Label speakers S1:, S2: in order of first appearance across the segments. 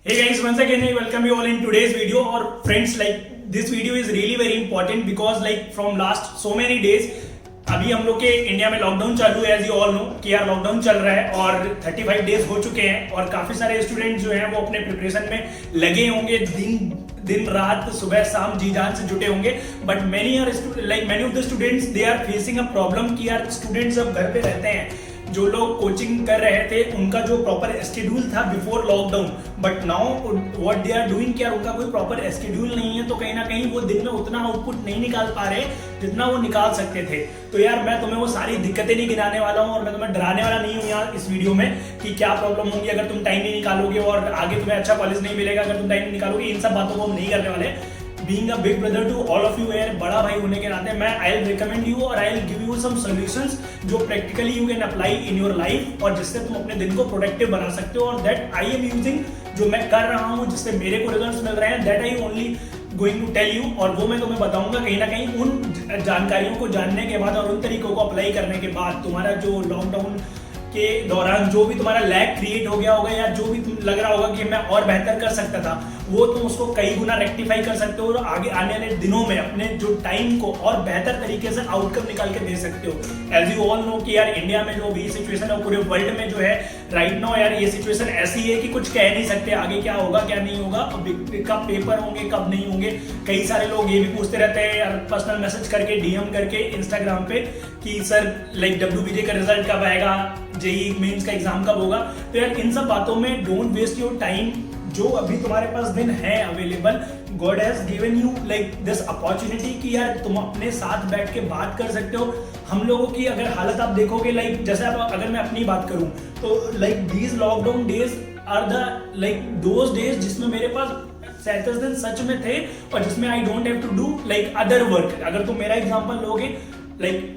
S1: Hey guys, once again I welcome you all in today's video. और friends, like this video is really very important because like from last so many days अभी हम लोग के India में lockdown चालू है, as you all know कि यार लॉकडाउन चल रहा है और 35 डेज हो चुके हैं और काफी सारे स्टूडेंट जो हैं वो अपने प्रिपरेशन में लगे होंगे, दिन रात सुबह शाम जी जान से जुटे होंगे. But many of the students they are facing a problem कि यार स्टूडेंट्स अब घर पे रहते हैं. जो लोग कोचिंग कर रहे थे उनका जो प्रॉपर स्केड्यूल था before lockdown, but now what they are doing कि यार उनका कोई प्रॉपर स्केड्यूल नहीं है, तो कहीं ना कहीं वो दिन में उतना आउटपुट नहीं निकाल पा रहे जितना वो निकाल सकते थे. तो यार मैं तुम्हें वो सारी दिक्कतें नहीं गिनाने वाला हूँ और मैं तुम्हें डराने वाला नहीं हूँ यार इस वीडियो में कि क्या प्रॉब्लम होगी अगर तुम टाइम नहीं निकालोगे और आगे तुम्हें अच्छा कॉलेज नहीं मिलेगा अगर तुम टाइम नहीं निकालोगे. इन सब बातों को हम नहीं करने वाले. Being a big brother to all of you है, बड़ा भाई होने के नाते मैं I'll recommend you और I'll give you some solutions जो practically you can apply in your life और जिससे तुम अपने दिन को प्रोडक्टिव बना सकते हो. और that I am using, जो मैं कर रहा हूँ जिससे मेरे को रिजल्ट्स मिल रहे हैं, that I only going to tell you. और वो मैं तुम्हें बताऊंगा कहीं ना कहीं उन जानकारियों को जानने के बाद और उन तरीकों को अप्लाई करने के बाद तुम्हारा जो लॉकडाउन के दौरान जो भी तुम्हारा लैग क्रिएट हो गया होगा या जो भी तुम लग रहा होगा कि मैं और बेहतर कर सकता था, वो तुम उसको कई गुना रेक्टिफाई कर सकते हो और आगे आने वाले दिनों में अपने जो टाइम को और बेहतर तरीके से आउटकम निकाल के दे सकते हो. एज यू ऑल नो कि यार इंडिया में जो भी सिचुएशन है पूरे वर्ल्ड में जो है राइट नाउ यार ये सिचुएशन ऐसी है कि कुछ कह नहीं सकते आगे क्या होगा क्या नहीं होगा, कब पेपर होंगे कब नहीं होंगे. कई सारे लोग ये भी पूछते रहते हैं यार पर्सनल मैसेज करके डीएम करके इंस्टाग्राम पे कि सर लाइक WBJ का रिजल्ट कब आएगा, जेईई मेंस का एग्जाम कब होगा. तो यार इन सब बातों में डोंट वेस्ट योर टाइम. जो अभी तुम्हारे पास दिन है available, God has given you like this opportunity कि यार तुम अपने साथ बैठ के बात कर सकते हो. हम लोगों की अगर हालत आप देखोगे लाइक जैसे अगर मैं अपनी बात करूं तो like these lockdown days are the like those days जिसमें मेरे पास सैटर्स दिन सच में थे और जिसमें I don't have to do like other work. अगर तुम मेरा एग्जांपल लोगे लाइक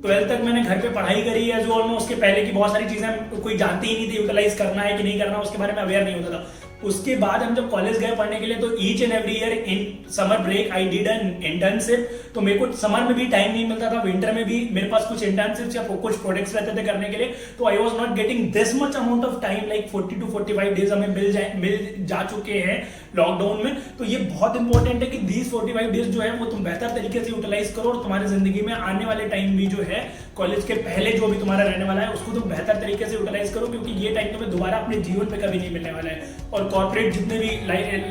S1: 12th तक मैंने घर पे पढ़ाई करी है जो ऑलमोस्ट उसके पहले की बहुत सारी चीजें कोई जानती ही नहीं थी, यूटिलाइज करना है कि नहीं करना उसके बारे में अवेयर नहीं होता था. उसके बाद हम जब कॉलेज गए पढ़ने के लिए तो each and every year in summer break I did an internship. तो मेरे को समर में भी टाइम नहीं मिलता था, विंटर में भी मेरे पास कुछ इंटर्नशिप्स या कुछ प्रोजेक्ट्स रहते थे करने के लिए. तो I was not getting this much amount of time like 40 to 45 days हमें मिल जा चुके हैं लॉकडाउन में. तो ये बहुत इंपॉर्टेंट है कि दीज 45 डेज जो है वो तुम बेहतर तरीके से यूटिलाइज करो और तुम्हारी जिंदगी में आने वाले टाइम भी जो है कॉलेज के पहले जो भी तुम्हारा रहने वाला है उसको तुम बेहतर तरीके से यूटिलाइज करो क्योंकि ये टाइम तुम्हें दोबारा अपने जीवन पे कभी नहीं मिलने वाला है. और कॉर्पोरेट जितने भी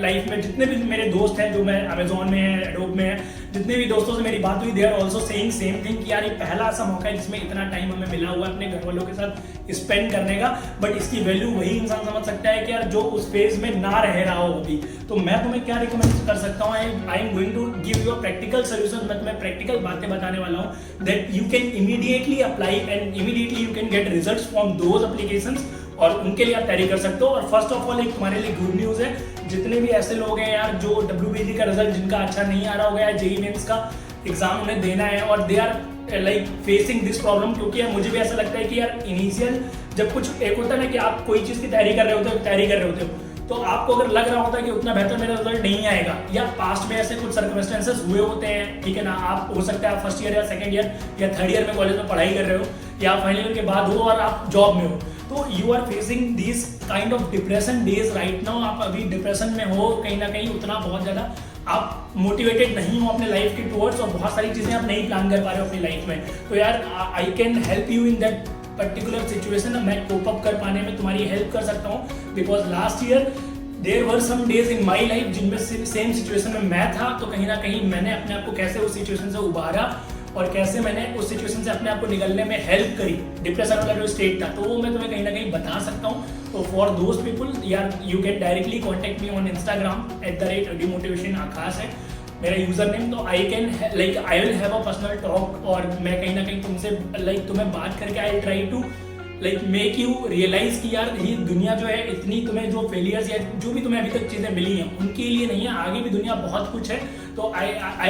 S1: लाइफ में जितने भी मेरे दोस्त हैं जो मैं अमेजोन में है, एडोब में है, जितने भी दोस्तों से मेरी बात हुई they are also saying same thing कि यार ये पहला ऐसा मौका है जिसमें इतना टाइम हमें मिला हुआ है अपने घर वालों के साथ स्पेंड करने का. बट इसकी वैल्यू वही इंसान समझ सकता है कि यार जो उस फेज में ना रह रहा हो अभी. तो मैं तुम्हें क्या रिकमेंड कर सकता हूँ, I am going to give you a practical solution. मैं तुम्हें प्रैक्टिकल बातें बताने वाला हूँ that you can immediately apply and immediately you can get results from those applications और उनके लिए आप तैयारी कर सकते हो. और फर्स्ट ऑफ ऑल एक तुम्हारे लिए गुड न्यूज है, जितने भी ऐसे लोग हैं यार जो WBJ का रिजल्ट जिनका अच्छा नहीं आ रहा होगा या जेईई मेंस का एग्जाम उन्हें देना है और they are like facing this problem. क्योंकि यार मुझे भी ऐसा लगता है कि यार इनिशियल जब कुछ एक होता है ना कि आप कोई चीज की तैयारी कर रहे होते हो तो आपको अगर लग रहा होता है कि उतना बेहतर मेरा रिजल्ट नहीं आएगा या पास्ट में ऐसे कुछ सर्कमस्टेंसेस हुए होते हैं, ठीक है ना, आप हो सकता है आप फर्स्ट ईयर या सेकंड ईयर या थर्ड ईयर में कॉलेज में पढ़ाई कर रहे हो या फाइनल ईयर के बाद हो और आप जॉब में हो, तो you are facing this kind of depression days right now. आप अभी डिप्रेशन में हो कहीं ना कहीं, उतना बहुत ज्यादा आप मोटिवेटेड नहीं हो अपने लाइफ के टुवर्ड्स और बहुत सारी चीजें आप नहीं प्लान कर पा रहे हो अपनी लाइफ में. तो यार आई can help you in that particular situation. मैं कोप अप कर पाने में तुम्हारी हेल्प कर सकता हूँ because last year there were some days in my life जिनमें सेम सिचुएशन में मैं था. तो कहीं ना कहीं मैंने अपने आप को कैसे उस सिचुएशन से उबारा और कैसे मैंने उस सिचुएशन से अपने आप को निकलने में हेल्प करी, डिप्रेशन वाला जो स्टेट था, तो वो मैं तुम्हें कहीं ना कहीं बता सकता हूँ. तो फॉर दोज पीपल यार you can directly contact me on Instagram @demotivation आकाश है मेरा यूजर नेम. तो I can like I will have a personal talk और मैं कहीं ना कहीं तुमसे लाइक तुम्हें बात करके I try to like make you realise कि यार ये दुनिया जो है इतनी तुम्हें जो फेलियर्स या जो भी तुम्हें अभी तक चीजें मिली हैं उनके लिए नहीं है, आगे भी दुनिया बहुत कुछ है. तो I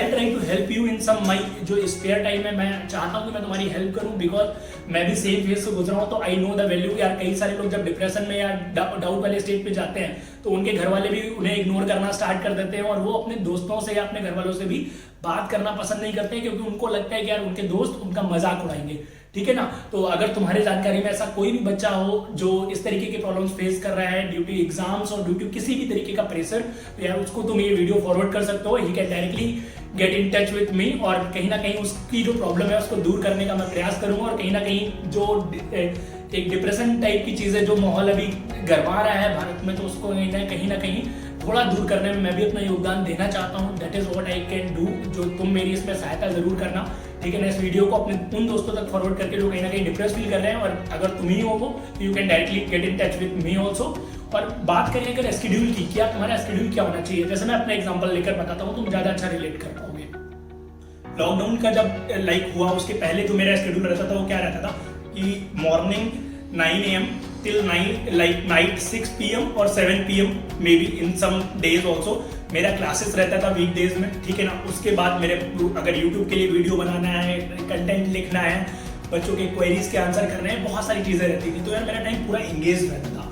S1: try to help you in some my जो स्पेयर टाइम है. मैं चाहता हूँ कि मैं तुम्हारी हेल्प करूँ बिकॉज मैं भी सेम फेज से गुजरा हूँ. तो आई नो द वैल्यू. यार कई सारे लोग जब डिप्रेशन में या डाउट वाले स्टेज पे जाते हैं तो उनके घर वाले भी उन्हें इग्नोर करना स्टार्ट कर देते हैं और वो अपने दोस्तों से या अपने घर वालों से भी बात करना पसंद नहीं करते क्योंकि उनको लगता है कि यार उनके दोस्त उनका मजाक उड़ाएंगे. ठीक है ना। तो अगर तुम्हारे जानकारी में ऐसा कोई भी बच्चा हो जो इस तरीके के प्रॉब्लम्स फेस कर रहा है ड्यू टू एग्जाम्स और ड्यू टू किसी भी तरीके का प्रेशर, तो यार उसको तुम ये वीडियो फॉरवर्ड कर सकते हो। He can directly get in touch with me और कहीं ना कहीं उसकी जो प्रॉब्लम है उसको दूर करने का मैं प्रयास करूंगा। और कहीं ना कहीं जो एक डिप्रेशन टाइप की चीज़ है जो माहौल अभी गरमा रहा है भारत में, तो उसको कहीं ना कहीं थोड़ा दूर करने में मैं भी अपना योगदान देना चाहता हूँ। That is what I can do. जो तुम मेरी इसमें सहायता जरूर करना, ठीक है ना। इस वीडियो को अपने उन दोस्तों तक फॉरवर्ड करके जो कहीं ना कहीं डिप्रेस फील कर रहे हैं, और अगर तुम ही हो वो, you can directly get in touch with me also. और बात करें अगर शेड्यूल की, क्या तुम्हारा शेड्यूल क्या होना चाहिए, जैसे मैं अपना एग्जाम्पल लेकर बताता हूँ, तुम ज्यादा अच्छा रिलेट कर पाओगे। लॉकडाउन का जब हुआ उसके पहले जो मेरा शेड्यूल रहता था वो क्या रहता था कि morning 9 AM till night 6 PM और 7 PM may be in some days also मेरा क्लासेस रहता था वीकडेज में, ठीक है ना। उसके बाद मेरे अगर यूट्यूब के लिए वीडियो बनाना है, कंटेंट लिखना है, बच्चों के क्वेरीज के आंसर करने हैं, बहुत सारी चीज़ें रहती थी। तो यार मेरा टाइम पूरा इंगेज रहता था।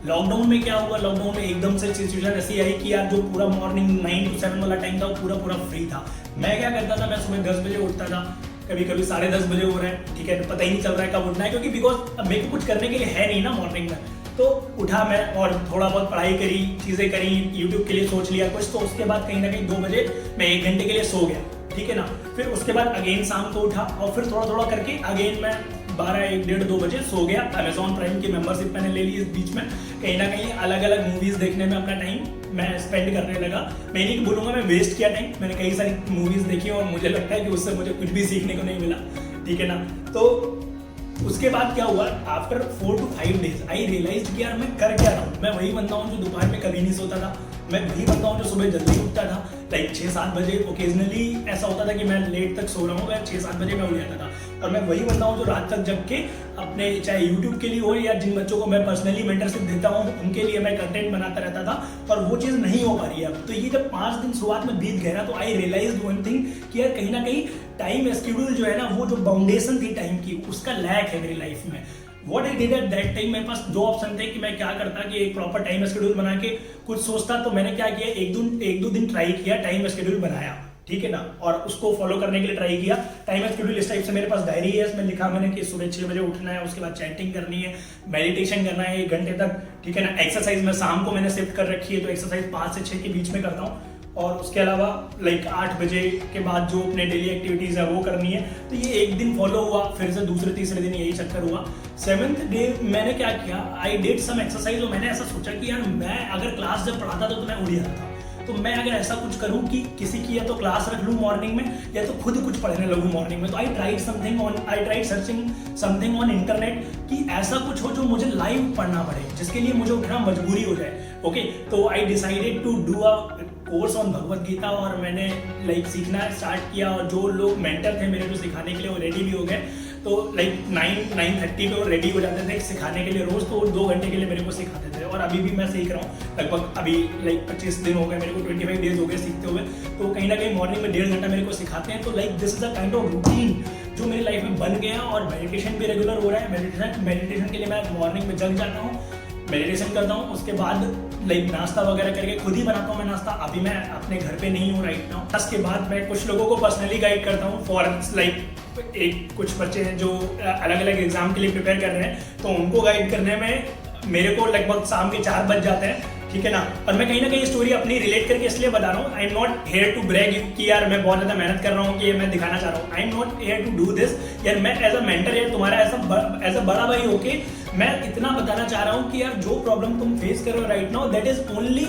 S1: लॉकडाउन में क्या हुआ, लॉकडाउन में एकदम से सिचुएशन ऐसी आई कि यार जो पूरा मॉर्निंग 9 to 7 वाला टाइम था वो पूरा फ्री था। मैं क्या करता था, मैं सुबह 10 बजे उठता था, कभी कभी 10:30 बजे हो रहा है, ठीक है, पता ही नहीं चल रहा है कब उठना है, क्योंकि बिकॉज मेरे को कुछ करने के लिए है नहीं ना मॉर्निंग में। तो उठा मैं और थोड़ा बहुत पढ़ाई करी, चीज़ें करी, यूट्यूब के लिए सोच लिया कुछ। तो उसके बाद कहीं ना कहीं 2 बजे मैं 1 घंटे के लिए सो गया, ठीक है ना। फिर उसके बाद अगेन शाम को उठा और फिर थोड़ा थोड़ा करके अगेन मैं 12, 1, 1:30, 2 बजे सो गया। अमेजॉन प्राइम की मेंबरशिप मैंने ले ली इस बीच में। कहीं ना कहीं अलग अलग मूवीज देखने में अपना टाइम मैं स्पेंड करने लगा। मैं नहीं बोलूँगा मैं वेस्ट किया टाइम, मैंने कई सारी मूवीज देखी और मुझे लगता है कि उससे मुझे कुछ भी सीखने को नहीं मिला, ठीक है ना। तो उसके बाद क्या हुआ, after 4 to 5 days I realise कि यार मैं कर क्या रहा हूँ। मैं वही बंदा हूँ जो दोपहर में कभी नहीं सोता था, मैं वही बंदा हूँ जो सुबह जल्दी उठता था, लाइक 6-7 बजे। ओकेजनली ऐसा होता था कि मैं लेट तक सो रहा हूँ, मैं 6-7 बजे मैं उठ जाता था। और मैं वही बंदा हूँ जो रात तक जग के अपने, चाहे यूट्यूब के लिए हो या जिन बच्चों को मैं पर्सनली मेंटरशिप देता हूँ उनके लिए मैं कंटेंट बनाता रहता था, और वो चीज़ नहीं हो पा रही है अब। तो ये जब 5 दिन शुरुआत में बीत गया ना, तो आई रियलाइज वन थिंग कि यार कहीं ना कहीं टाइम शेड्यूल जो है ना, वो जो बाउंडेशन थी टाइम की, उसका लैक है मेरी लाइफ में। What I did at that time, मेरे पास 2 ऑप्शन थे कि मैं क्या करता कि एक प्रॉपर टाइम शेड्यूल बना के कुछ सोचता। तो मैंने क्या किया, एक दो दिन ट्राई किया, टाइम शेड्यूल बनाया, ठीक है ना, और उसको फॉलो करने के लिए ट्राई किया। टाइम शेड्यूल इस टाइप से, मेरे पास डायरी है, इसमें लिखा मैंने कि सुबह 6 बजे उठना है, उसके बाद चैटिंग करनी है, मेडिटेशन करना है 1 घंटे तक, ठीक है ना। एक्सरसाइज में शाम को मैंने शिफ्ट कर रखी है, तो एक्सरसाइज 5 से 6 के बीच में करता हूँ। और उसके अलावा 8 बजे के बाद जो अपने डेली एक्टिविटीज है वो करनी है। तो ये एक दिन फॉलो हुआ, फिर से दूसरे तीसरे दिन यही चक्कर हुआ। 7th डे मैंने क्या किया, आई डिड सम एक्सरसाइज। और मैंने ऐसा सोचा कि यार मैं अगर क्लास जब पढ़ाता था तो मैं उड़ जाता था, तो मैं अगर ऐसा कुछ करूं कि किसी की या तो क्लास रख लूं मॉर्निंग में या तो खुद कुछ पढ़ने लगूं मॉर्निंग में। तो I tried searching something on internet कि ऐसा कुछ हो जो मुझे लाइव पढ़ना पड़े, जिसके लिए मुझे उठना मजबूरी हो जाए। ओके, तो I decided to do a course on Bhagavad Gita, और मैंने सीखना स्टार्ट किया। और जो लोग मेंटर थे मेरे को सिखाने के लिए वो रेडी भी हो गए। तो 9:30 पे वो रेडी हो जाते थे सिखाने के लिए रोज, तो 2 घंटे के लिए मेरे को सिखाते थे। और अभी भी मैं सीख रहा हूँ, लगभग अभी 25 दिन हो गए मेरे को, 25 डेज हो गए सीखते हुए। तो कहीं ना कहीं मॉर्निंग में 1.5 घंटा मेरे को सिखाते हैं। तो this is a kind of routine जो मेरी लाइफ में बन गया। और मेडिटेशन भी रेगुलर हो रहा है। मेडिटेशन के लिए मैं मॉर्निंग में जग जाता हूँ, मेडिटेशन करता हूँ, उसके बाद नाश्ता वगैरह करके खुद ही बनाता हूँ मैं नाश्ता। अभी मैं अपने घर पे नहीं हूँ राइट नाउ। उसके बाद मैं कुछ लोगों को पर्सनली गाइड करता हूँ फॉर कुछ बच्चे हैं जो अलग अलग एग्जाम के लिए प्रिपेयर कर रहे हैं, तो उनको गाइड करने में मेरे को लगभग शाम के 4 बज जाते हैं, ठीक है ना। और मैं कहीं ना कहीं स्टोरी अपनी रिलेट करके इसलिए बता रहा हूँ, I am not here to brag कि यार मैं बहुत ज्यादा मेहनत कर रहा हूँ कि ये मैं दिखाना चाह रहा हूँ। I am not here to do this, यार मैं एज अ मेंटर या तुम्हारा एज अ बड़ा भाई होके मैं इतना बताना चाह रहा हूँ कि यार जो प्रॉब्लम तुम फेस कर रहे हो right now, that is only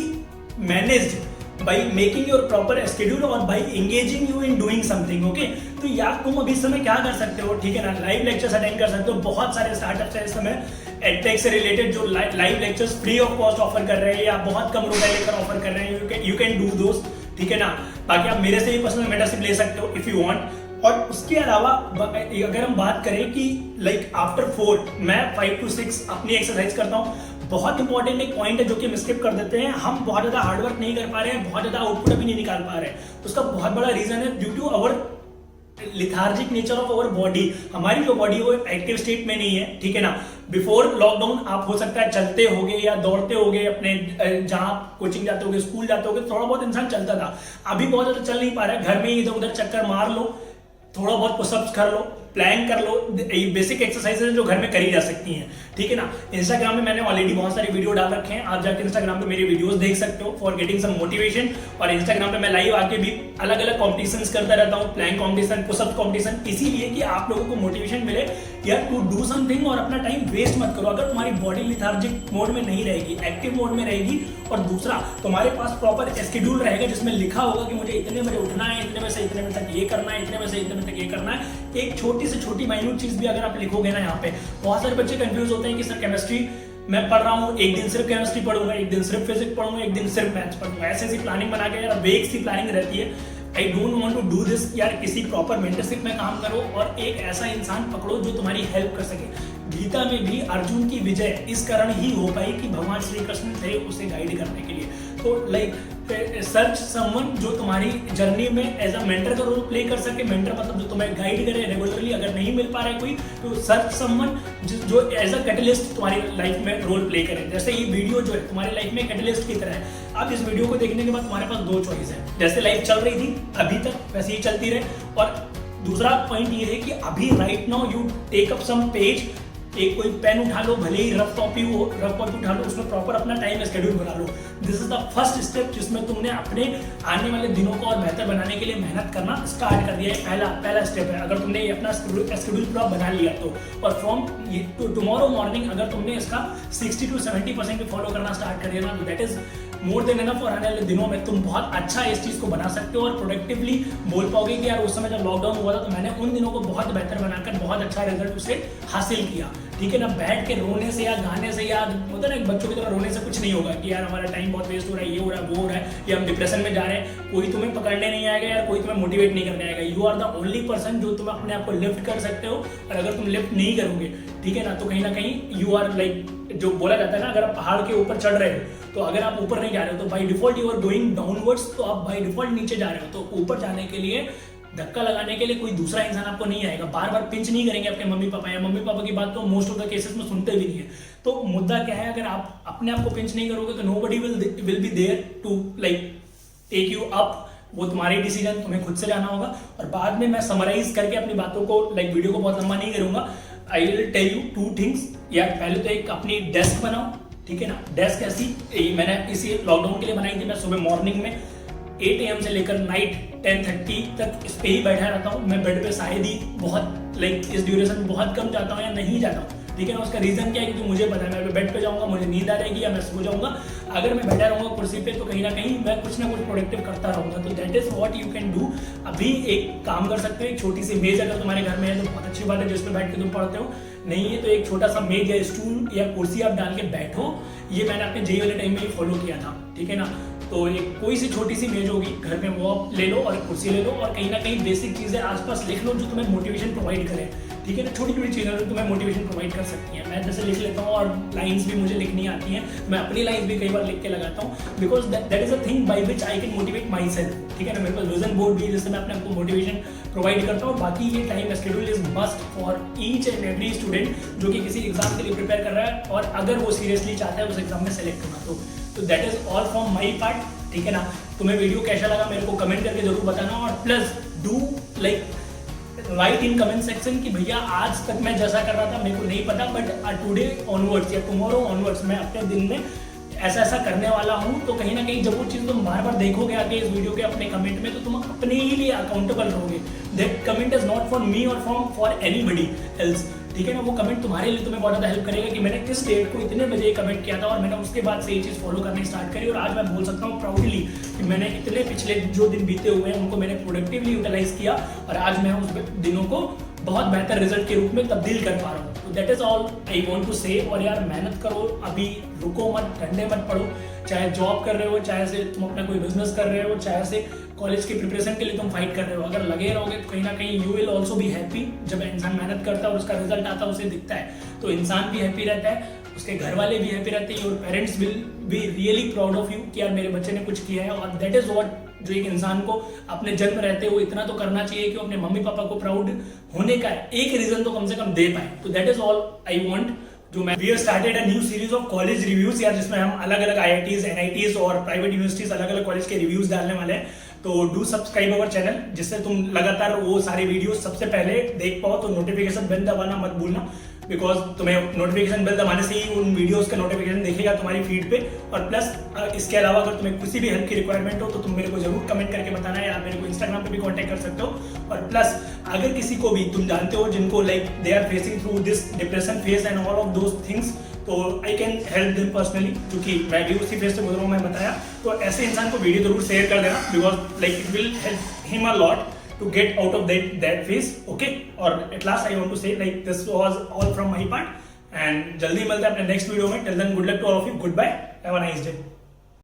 S1: managed by making your proper schedule और by engaging you in doing something, okay? तो यार तुम अभी इस समय क्या कर सकते हो, ठीक है ना, लाइव लेक्चर्स अटेंड कर सकते हो। बहुत सारे स्टार्टअप्स हैं इस समय एडटेक से रिलेटेड जो live lectures free of cost offer कर रहे हैं या बहुत कम रुपए लेकर ऑफर कर रहे हैं। यू कैन डू दोस, ठीक है ना। बाकी आप मेरे से भी पर्सनल मेंटरशिप ले सकते हो इफ यू वांट। और उसके अलावा अगर हम बात करें कि आफ्टर 4 मैं 5 to 6 अपनी एक्सरसाइज करता हूँ। बहुत इंपॉर्टेंट एक पॉइंट है जो कि हम स्किप कर देते हैं, हम बहुत ज्यादा हार्डवर्क नहीं कर पा रहे हैं, बहुत ज्यादा आउटपुट अभी नहीं निकाल पा रहे हैं। उसका बहुत बड़ा रीजन है due to our lethargic nature of our body. हमारी जो बॉडी वो एक्टिव स्टेट में नहीं है, ठीक है ना। बिफोर लॉकडाउन आप हो सकता है चलते होगे या दौड़ते होगे, अपने जहां कोचिंग जाते होगे, स्कूल जाते होगे, थोड़ा बहुत इंसान चलता था। अभी बहुत ज्यादा चल नहीं पा रहा है, घर में इधर उधर चक्कर मार लो, थोड़ा बहुत पुशअप्स कर लो, प्लान कर लो, बेसिक एक्सरसाइजेज जो घर में करी जा सकती हैं, ठीक है ना। इंस्टाग्राम में मैंने ऑलरेडी बहुत सारे वीडियो डाल रखे हैं, आप जाके इंस्टाग्राम पे मेरे वीडियोस देख सकते हो फॉर गेटिंग सम मोटिवेशन। और इंस्टाग्राम पे मैं लाइव आके भी अलग अलग कॉम्पिटिशंस करता रहता हूँ, प्लैंक कॉम्पिटिशन, पुशअप कॉम्पिटिशन, इसीलिए कि आप लोगों को मोटिवेशन मिले यार टू डू समथिंग और अपना टाइम वेस्ट मत करो। अगर तुम्हारी बॉडी लिथार्जिक मोड में नहीं रहेगी, एक्टिव मोड में रहेगी, और दूसरा तुम्हारे पास प्रॉपर शेड्यूल रहेगा जिसमें लिखा होगा कि मुझे इतने बजे उठना है, इतने बजे से इतने बजे तक ये करना है, इतने बजे से इतने बजे तक ये करना है। एक छोटी से छोटी माइन्यूट चीज भी अगर आप लिखोगे ना, यहाँ पे बहुत सारे बच्चे कंफ्यूज होते हैं कि सर केमिस्ट्री मैं पढ़ रहा हूँ, एक दिन सिर्फ केमिस्ट्री पढ़ूंगा, एक दिन सिर्फ फिजिक्स पढ़ूंगा, एक दिन सिर्फ मैथ्स पढ़ूंगा। ऐसी प्लानिंग बना के यार वेग सी प्लानिंग रहती है। I don't want to do this. यार किसी प्रॉपर मेंटरशिप में काम करो और एक ऐसा इंसान पकड़ो जो तुम्हारी हेल्प कर सके। गीता में भी अर्जुन की विजय इस कारण ही हो पाई कि भगवान श्री कृष्ण थे उसे गाइड करने के लिए। तो लाइक सर्च समवन जो तुम्हारी जर्नी में एज अ मेंटर का रोल प्ले कर सके। मेंटर मतलब जो तुम्हें गाइड करे रेगुलरली, अगर नहीं मिल पा रहा है कोई तो सर्च समवन जो एज अ कैटलिस्ट तुम्हारी लाइफ में रोल प्ले करे। जैसे ये वीडियो जो है तुम्हारी लाइफ में कैटलिस्ट की तरह है। अब इस वीडियो को देखने के बाद तुम्हारे पास दो चॉइस है, जैसे लाइफ चल रही थी अभी तक वैसे ही चलती रहे। और दूसरा पॉइंट ये है कि अभी right now you take up some page, एक कोई पेन उठा लो, भले ही रफ कॉपी उठा लो, उसमें प्रॉपर अपना टाइम शेड्यूल बना लो। This is the first step जिसमें तुमने अपने आने वाले दिनों को और बेहतर बनाने के लिए मेहनत करना स्टार्ट कर दिया है। पहला स्टेप है। अगर तुमने ये अपना शेड्यूल पूरा बना लिया तो, और फ्रॉम टुमारो मॉर्निंग अगर तुमने इसका 60 to 70% फॉलो करना स्टार्ट कर दिया ना, तो that is more than enough. और आने वाले दिनों में तुम बहुत अच्छा इस चीज को बना सकते हो और प्रोडक्टिवली बोल पाओगे कि यार उस समय जब लॉकडाउन हुआ था तो मैंने उन दिनों को बहुत बेहतर बनाकर बहुत अच्छा रिजल्ट उसे हासिल किया, ठीक है ना। बैठ के रोने से या गाने से या होता है ना बच्चों की तरह रोने से कुछ नहीं होगा कि यार हमारा टाइम बहुत वेस्ट हो रहा है, ये हो रहा है, वो हो रहा है, या हम डिप्रेशन में जा रहे हैं। कोई तुम्हें पकड़ने नहीं आएगा यार, कोई तुम्हें मोटिवेट नहीं करने आएगा। You are the only person जो तुम अपने आप को लिफ्ट कर सकते हो। और अगर तुम लिफ्ट नहीं करोगे, ठीक है ना, तो कहीं ना कहीं यू आर लाइक जो बोला जाता है ना, अगर आप पहाड़ के ऊपर चढ़ रहे हो तो अगर आप ऊपर नहीं जा रहे हो तो by default you are going downwards, तो आप बाय डिफॉल्ट नीचे जा रहे हो। तो ऊपर जाने के लिए धक्का लगाने के लिए कोई दूसरा इंसान आपको नहीं आएगा। बार बार पिंच नहीं करेंगे अपने मम्मी पापा, या मम्मी पापा की बात तो मोस्ट ऑफ द केसेस में सुनते भी नहीं है। तो मुद्दा क्या है, अगर आप अपने आप को पिंच नहीं करोगे तो nobody will be there to like take you up. वो तुम्हारी डिसीजन, तुम्हें खुद से जाना होगा। और बाद में मैं समराइज करके अपनी बातों को लाइक वीडियो को बहुत लंबा नहीं करूंगा। I will tell you 2 things. यार पहले तो एक अपनी डेस्क बनाओ, ठीक है ना। डेस्क ऐसी मैंने इसी लॉकडाउन के लिए बनाई थी। मैं सुबह मॉर्निंग में 8 AM से लेकर नाइट 10:30 तक इस पे ही बैठा रहता हूँ। मैं बेड पे शायद ही बहुत लाइक इस ड्यूरेशन में बहुत कम जाता हूँ या नहीं जाता हूँ, ठीक है ना। उसका रीजन क्या है, क्योंकि मुझे पता है मैं बेड पे जाऊंगा, मुझे नींद आ जाएगी या मैं सो जाऊंगा। अगर मैं बैठा रहूंगा कुर्सी पे तो कहीं ना कहीं मैं कुछ ना कुछ प्रोडक्टिव करता रहूंगा। तो that is what you can do. अभी एक काम कर सकते हो, एक छोटी सी मेज अगर तुम्हारे घर में है तो बहुत अच्छी बात है, जिसपे बैठ के तुम पढ़ते हो। नहीं है तो एक छोटा सा मेज या स्टूल या कुर्सी आप डाल के बैठो। ये मैंने अपने जेई वाले टाइम में ही फॉलो किया था, ठीक है ना। तो एक कोई सी छोटी सी मेज होगी घर में, वो आप ले लो और एक कुर्सी ले लो और कहीं ना कहीं बेसिक चीजें आसपास लिख लो जो तुम्हें मोटिवेशन प्रोवाइड करे, ठीक है ना। छोटी छोटी चीजें जो तुम्हें मोटिवेशन प्रोवाइड कर सकती हैं। मैं जैसे लिख लेता हूँ और लाइंस भी मुझे लिखनी आती हैं। मैं अपनी लाइंस भी कई बार लिख के लगाता हूँ, because that is a thing by which I can motivate my self, ठीक है ना। मेरे पास विजन बोर्ड भी है जिससे मैं अपने आपको मोटिवेशन प्रोवाइड करता हूँ। बाकी ये time schedule is must for each and every student जो कि किसी एग्जाम के लिए प्रिपेयर कर रहा है और अगर वो सीरियसली चाहता है उस एग्जाम में सेलेक्ट करना। तो that is all from my part, ठीक है ना। तुम्हें वीडियो कैसा लगा मेरे को कमेंट करके जरूर बताना। और plus do like right in comment section कि भैया आज तक मैं जैसा कर रहा था मेरे को नहीं पता, बट टुडे ऑनवर्ड्स या टुमारो ऑनवर्ड्स मैं अपने दिन में ऐसा ऐसा करने वाला हूँ। तो कहीं ना कहीं जब वो चीज़ तुम बार बार देखोगे आगे इस वीडियो के अपने कमेंट में, तो तुम अपने ही लिए अकाउंटेबल रहोगे। That comment is not for me और फॉर एनीबडी एल्स, ठीक है ना। वो कमेंट तुम्हारे लिए तुम्हें बहुत ज़्यादा हेल्प करेगा कि मैंने किस डेट को इतने बजे कमेंट किया था और मैंने उसके बाद से ये चीज़ फॉलो करनी स्टार्ट करी। और आज मैं बोल सकता हूँ प्राउडली कि मैंने इतने पिछले जो दिन बीते हुए हैं उनको मैंने प्रोडक्टिवली यूटिलाइज किया और आज मैं उस दिनों को बहुत बेहतर रिजल्ट के रूप में तब्दील कर पा रहा हूँ। तो that is all I want to say. और यार मेहनत करो, अभी रुको मत, ठंडे मत पड़ो। चाहे जॉब कर रहे हो, चाहे से तुम अपना कोई बिजनेस कर रहे हो, चाहे से कॉलेज की प्रिपरेशन के लिए तुम फाइट कर रहे हो, अगर लगे रहोगे तो कहीं ना कहीं you will also be happy. जब इंसान मेहनत करता है और उसका रिजल्ट आता है, उसे दिखता है, तो इंसान भी हैप्पी रहता है, उसके घर वाले भी हैप्पी रहते हैं और parents will be really proud of you कि यार मेरे बच्चे ने कुछ किया है। और दैट इज व्हाट जो एक इंसान को अपने जन्म रहते हुए इतना तो करना चाहिए कि वो अपने मम्मी पापा को प्राउड होने का एक रीजन तो कम से कम दे पाए। तो that is all I want जो मैं we started a new series of college reviews यार, जिसमें हम अलग अलग IITs, NITs और प्राइवेट यूनिवर्सिटीज अलग अलग कॉलेज के रिव्यूज डालने वाले हैं। तो डू सब्सक्राइब अवर चैनल, जिससे तुम लगातार वो सारे वीडियोस सबसे पहले देख पाओ। तो नोटिफिकेशन बेल दबाना मत भूलना, बिकॉज तुम्हें नोटिफिकेशन बेल दबाने से ही उन वीडियोस का नोटिफिकेशन दिखेगा तुम्हारी फीड पे। और प्लस इसके अलावा अगर तुम्हें किसी भी हेल्प की रिक्वायरमेंट हो तो तुम मेरे को जरूर कमेंट करके बताना, या मेरे को इंस्टाग्राम पे भी कांटेक्ट कर सकते हो। और प्लस अगर किसी को भी तुम जानते हो जिनको like they are facing through this depression phase and all of those things, तो I can help them personally, क्योंकि मैं भी उसी फेज से गुजरा हूँ, मैं बताया। तो ऐसे इंसान को वीडियो जरूर शेयर कर देना, because like it will help him a lot to get out of that phase, okay? और at last I want to say like this was all from my part, and जल्दी मिलते हैं अपने next video में। Till then, good luck to all of you, goodbye, have a nice day.